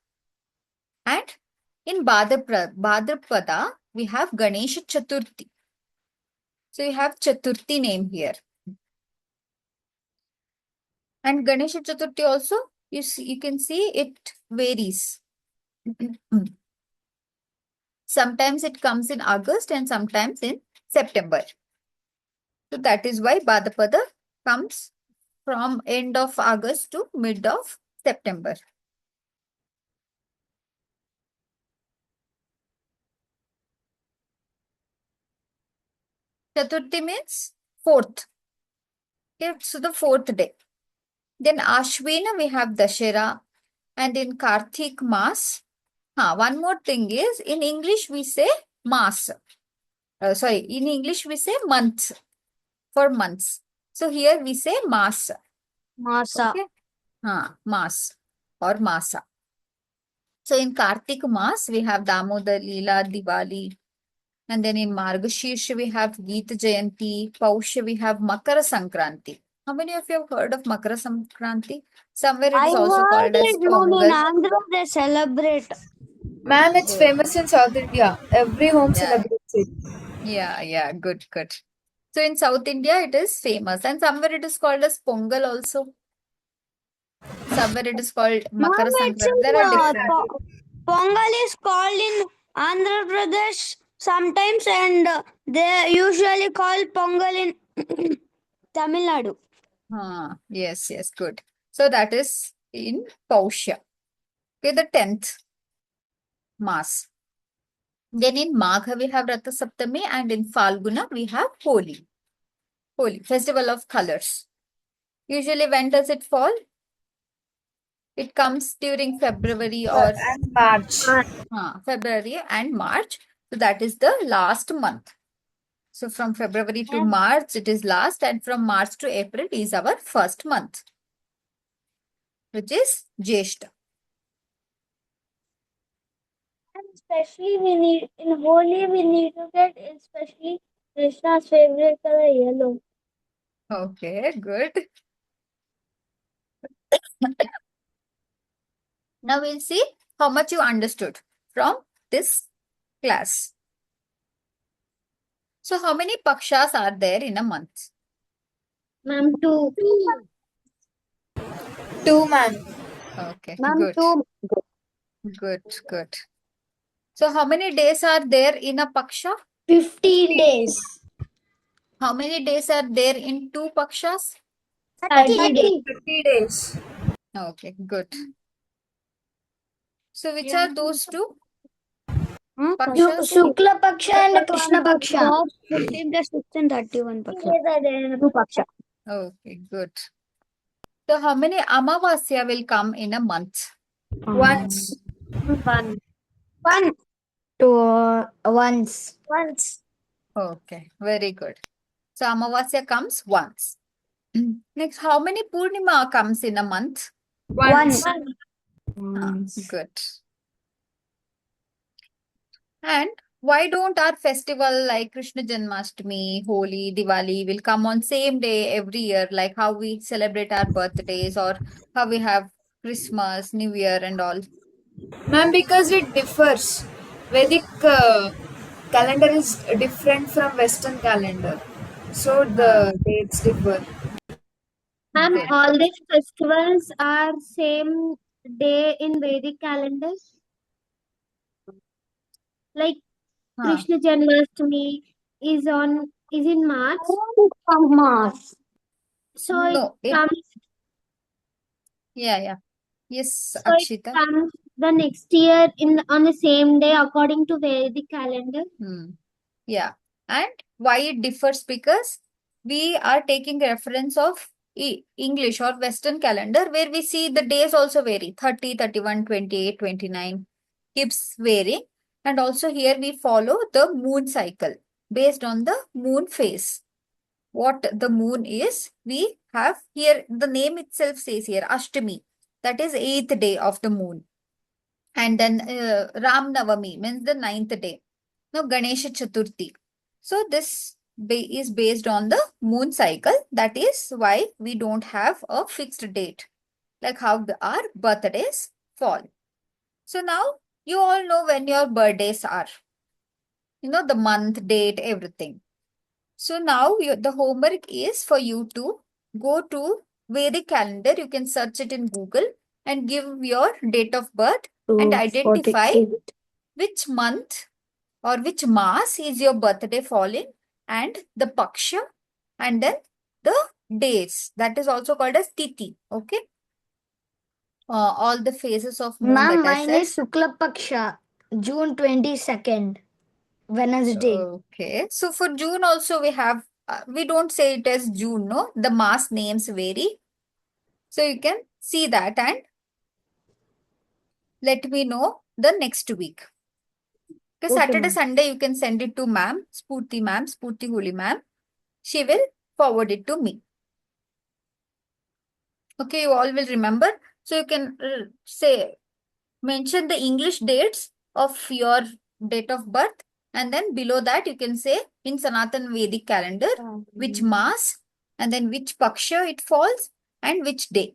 And in Bhadrapada, we have Ganesha Chaturthi. So you have Chaturthi name here. And Ganesha Chaturthi also, you can see it varies. Sometimes it comes in August and sometimes in September. So that is why Bhadapada comes from end of August to mid of September. Chaturthi means fourth. Okay, so the fourth day. Then Ashwina we have Dashera, and in Karthik Mas. One more thing is in English we say Mas. In English we say month for months. So here we say Mas. Masa. Okay. Mas or Masa. So in Kartik Mas, we have Damodar Leela, Diwali. And then in Margashirsha, we have Geeta Jayanti. Pausha, we have Makara Sankranti. How many of you have heard of Makara Sankranti? Somewhere it I is also heard called as it in Pongal. Andhra they celebrate. Ma'am, it's famous in South India. Every home Yeah. celebrates it. Yeah, good. So in South India, it is famous. And somewhere it is called as Pongal also. Somewhere it is called Makara Ma'am, it's Sankranti. There are different. Pongal is called in Andhra Pradesh sometimes, and they usually call Pongal in Tamil Nadu. Yes, good. So that is in Pausha. Okay, the 10th Mass. Then in Magha we have Ratha Saptami, and in Falguna we have Holi. Holi, festival of colors. Usually when does it fall? It comes during February or And March. February and March. So that is the last month. So from February to Yeah. March it is last, and from March to April is our first month, which is Jeshta. And especially we need in Holi we need to get especially Krishna's favorite color yellow. Okay, good. Now we'll see how much you understood from this class. So how many pakshas are there in a month? Ma'am, 2. 2, ma'am. Okay, Ma'am, good. two. Good. So how many days are there in a paksha? 15 days. How many days are there in two pakshas? 30 days. 30 days. Okay, good. So which are those two pakshas? Shukla Paksha and Krishna Paksha. 15 plus 16, 31 Paksha. Days are there in a Two Paksha. Okay, good. So how many Amavasya will come in a month? Once. One. Once. once. Okay, very good. So Amavasya comes once. Next, how many Purnima comes in a month? Once. Good. And why don't our festival like Krishna Janmashtami, Holi, Diwali will come on same day every year, like how we celebrate our birthdays or how we have Christmas, New Year and all? Ma'am, because it differs. Vedic calendar is different from Western calendar. So the dates differ. Ma'am, Good. all these festivals are same day in Vedic calendar. Like Krishna Janmashtami is in March. Mars. So No, it comes yeah. Yes, so it Akshita. comes the next year on the same day according to Vedic calendar. Yeah. And why it differs? Because we are taking reference of English or Western calendar where we see the days also vary. 30, 31, 28, 29 keeps varying. And also here we follow the moon cycle based on the moon phase. What the moon is, we have here, the name itself says here, Ashtami. That is 8th day of the moon. And then Ram Navami means the 9th day. Now Ganesha Chaturthi. So this is based on the moon cycle. That is why we don't have a fixed date, like how our birthdays fall. So now you all know when your birthdays are. You know the month, date, everything. So now the homework is for you to go to Vedic calendar. You can search it in Google and give your date of birth and identify which month or which mass is your birthday falling and the paksha and then the days, that is also called as Tithi. Okay. All the phases of moon Ma'am, that I mine said. is Shukla Paksha, June 22nd, Wednesday. Okay. So for June also we have, we don't say it as June, no? The mass names vary. So you can see that and let me know the next week. Okay, Okay, Saturday, ma'am. Sunday, you can send it to ma'am, Spurti Huli ma'am. She will forward it to me. Okay, you all will remember. So you can mention the English dates of your date of birth, and then below that you can say in Sanatan Vedic calendar which mass, and then which paksha it falls, and which day.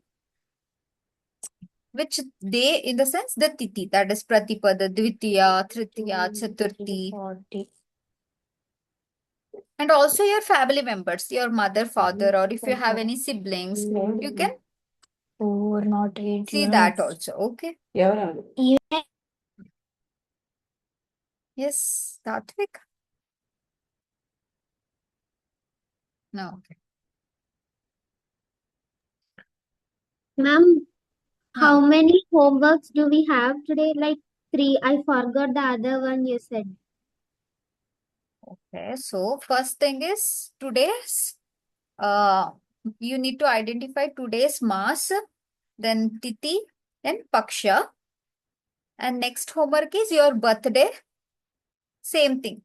Which day in the sense the tithi, that is Pratipada, Dvitiya, Tritiya, Chaturthi. And also your family members, your mother, father, or if you have any siblings, you can 4, not 8. see that also. Okay. Even Yes, Tatvik. No. Okay. Ma'am, how Huh. many homeworks do we have today? Like 3. I forgot the other one you said. Okay. So first thing is today's you need to identify today's mass, then tithi, then paksha. And next homework is your birthday. Same thing.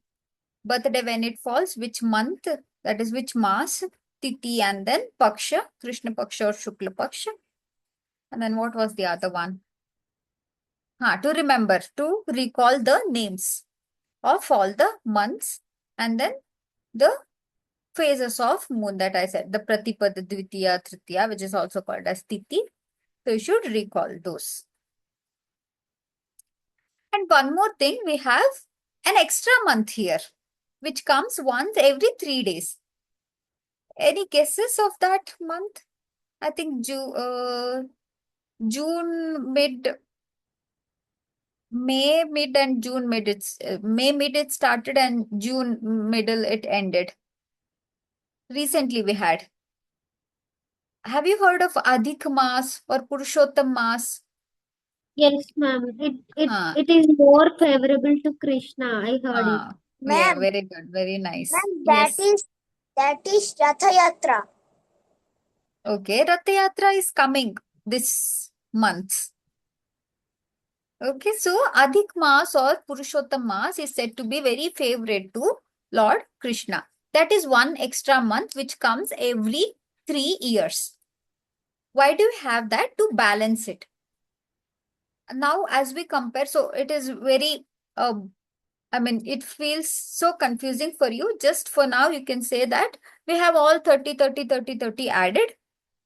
Birthday when it falls, which month, that is which mass, tithi, and then paksha, Krishna paksha or Shukla paksha. And then what was the other one? To remember, to recall the names of all the months, and then the phases of moon that I said, the Pratipada, Dvitiya, Tritiya, which is also called as Tithi. So you should recall those. And one more thing, we have an extra month here, which comes once every 3 days. Any guesses of that month? I think June mid, May mid and June mid. It's May mid it started and June middle it ended. Recently we had. Have you heard of Adhik Mas or Purushottam Mas? Yes, ma'am. Ah, It is more favorable to Krishna. I heard it. yeah, Ma'am, very good, very nice. ma'am, Yes. that is Ratha Yatra. Okay, Rath Yatra is coming this month. Okay, so Adhik Mas or Purushottam Mas is said to be very favorite to Lord Krishna. That is one extra month which comes every 3 years. Why do we have that? To balance it. Now, as we compare, so it is very, it feels so confusing for you. Just for now, you can say that we have all 30, 30, 30, 30 added.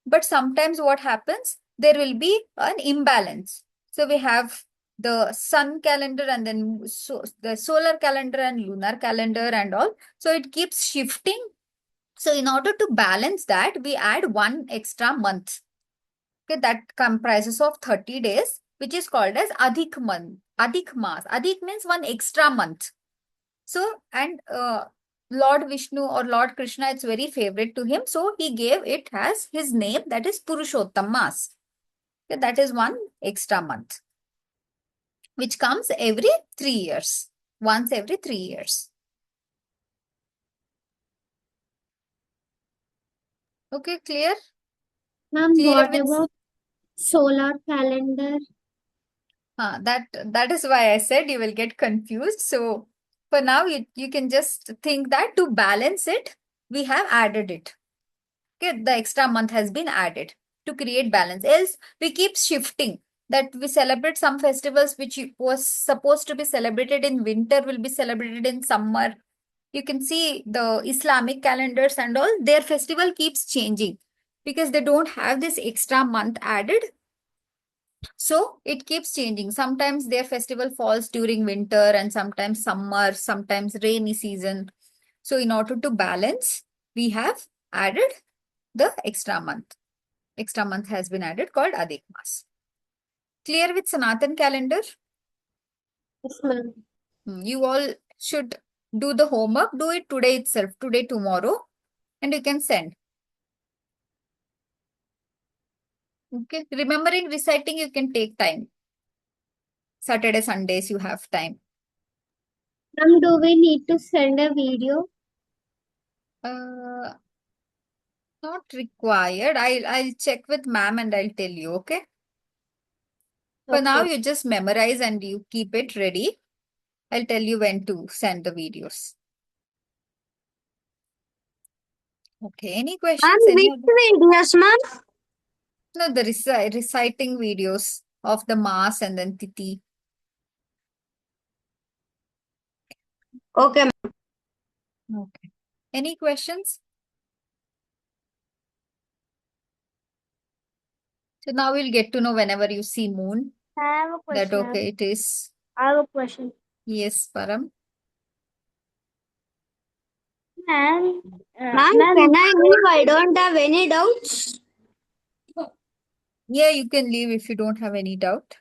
But sometimes what happens? There will be an imbalance. So we have the sun calendar and then the solar calendar and lunar calendar and all. So it keeps shifting. So in order to balance that, we add one extra month. Okay, that comprises of 30 days, which is called as Adhik month, Adhik Mas. Adhik means one extra month. So, and Lord Vishnu or Lord Krishna, it's very favorite to him. So he gave it as his name, that is Purushottam Mas. Okay, that is one extra month, which comes every 3 years, once every 3 years. Okay, clear? Ma'am, Clear what with about solar calendar? that is why I said you will get confused. So for now, you can just think that to balance it, we have added it. Okay, the extra month has been added to create balance. Else, we keep shifting that we celebrate some festivals which was supposed to be celebrated in winter will be celebrated in summer. You can see the Islamic calendars and all, their festival keeps changing because they don't have this extra month added. So it keeps changing. Sometimes their festival falls during winter and sometimes summer, sometimes rainy season. So in order to balance, we have added the extra month. Extra month has been added called Adhik Mas. Clear with Sanatan calendar? Yes, ma'am. You all should do the homework. Do it today itself, today, tomorrow. and you can send. Okay. Remember, in reciting, you can take time. Saturday, Sundays, you have time. Do we need to send a video? Uh, Not required. I'll check with ma'am and I'll tell you, okay? For now, Okay. you just memorize and you keep it ready. I'll tell you when to send the videos. Okay, any Ma'am, questions? Any which other? videos, ma'am? No, the reciting videos of the Mass and then Titi. Okay, Okay. Any questions? So now we'll get to know whenever you see moon I have a that question. okay, it is. I have a question. Yes, Param. Ma'am, ma'am, ma'am, can I leave? I don't have any doubts. Yeah, you can leave if you don't have any doubt.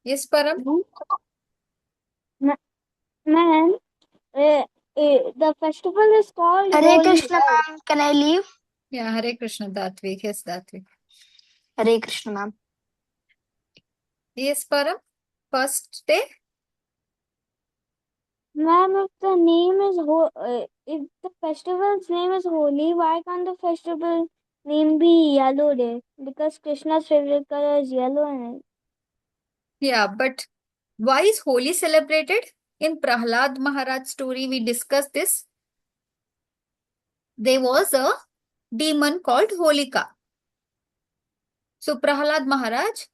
Yes, Param. ma'am, the festival is called Hare Holi, Krishna, right? ma'am. Can I leave? Yeah, Hare Krishna that week. Yes, that week. Hare Krishna, ma'am. Yes, Param. First day. Ma'am, if the name is if the festival's name is Holi, why can't the festival name be Yellow Day? Because Krishna's favorite color is yellow and Yeah, but why is Holi celebrated? In Prahlad Maharaj story, we discussed this. There was a demon called Holika. So Prahlad Maharaj,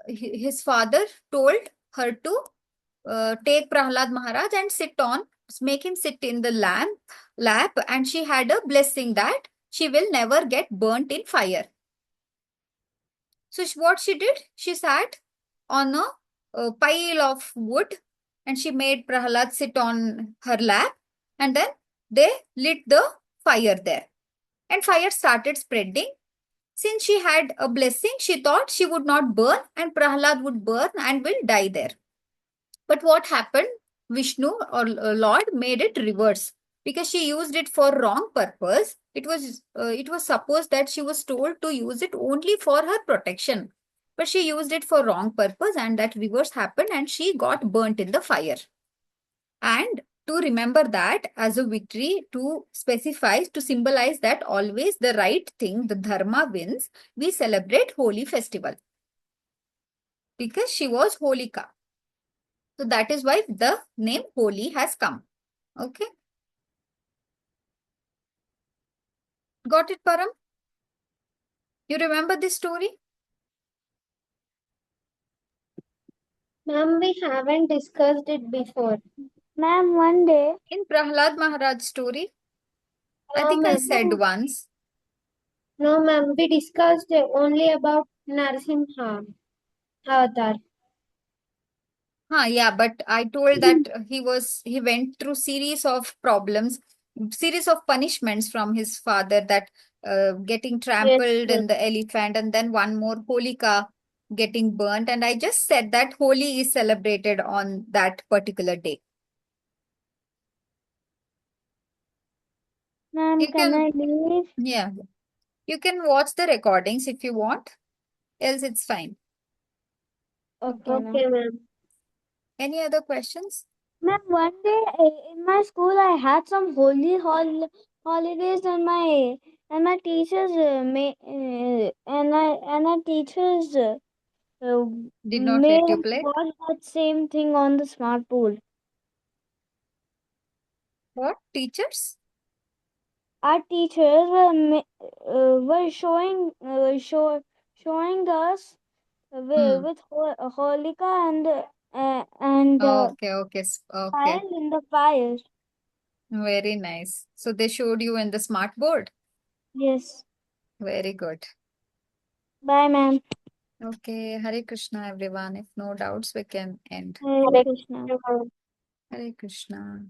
his father told her to take Prahlad Maharaj and make him sit in the lap, and she had a blessing that she will never get burnt in fire. So what she did, she sat on a pile of wood and she made Prahlad sit on her lap, and then they lit the fire there. And fire started spreading. Since she had a blessing, she thought she would not burn and Prahlad would burn and will die there. But what happened? Vishnu or Lord made it reverse because she used it for wrong purpose. It was supposed that she was told to use it only for her protection, but she used it for wrong purpose, and that reverse happened, and she got burnt in the fire. And to remember that as a victory, to specify, to symbolize that always the right thing, the dharma wins, we celebrate Holi festival because she was Holika. So that is why the name Holi has come. Okay. Got it, Param? You remember this story? Ma'am, we haven't discussed it before. ma'am, one day, In Prahlad Maharaj story, I think I said once. No, ma'am, we discussed only about Narasimha Avatar. Yeah, but I told that he went through series of problems, series of punishments from his father, that getting trampled yes. in the elephant, and then one more Holika getting burnt. And I just said that Holi is celebrated on that particular day. ma'am, You can I can, leave? yeah, you can watch the recordings if you want, else it's fine. Okay, ma'am. Okay, ma'am. Any other questions? Ma'am, one day in my school, I had some holidays, and my teachers and our teachers Did not let made you us play? watch that same thing on the smart board. What? Teachers? Our teachers were showing us with Holika and Okay, okay, okay. child in the fire. Very nice. So they showed you in the smart board. Yes. Very good. Bye, ma'am. Okay, Hare Krishna, everyone. If no doubts, we can end. Hare Krishna. Hare Krishna.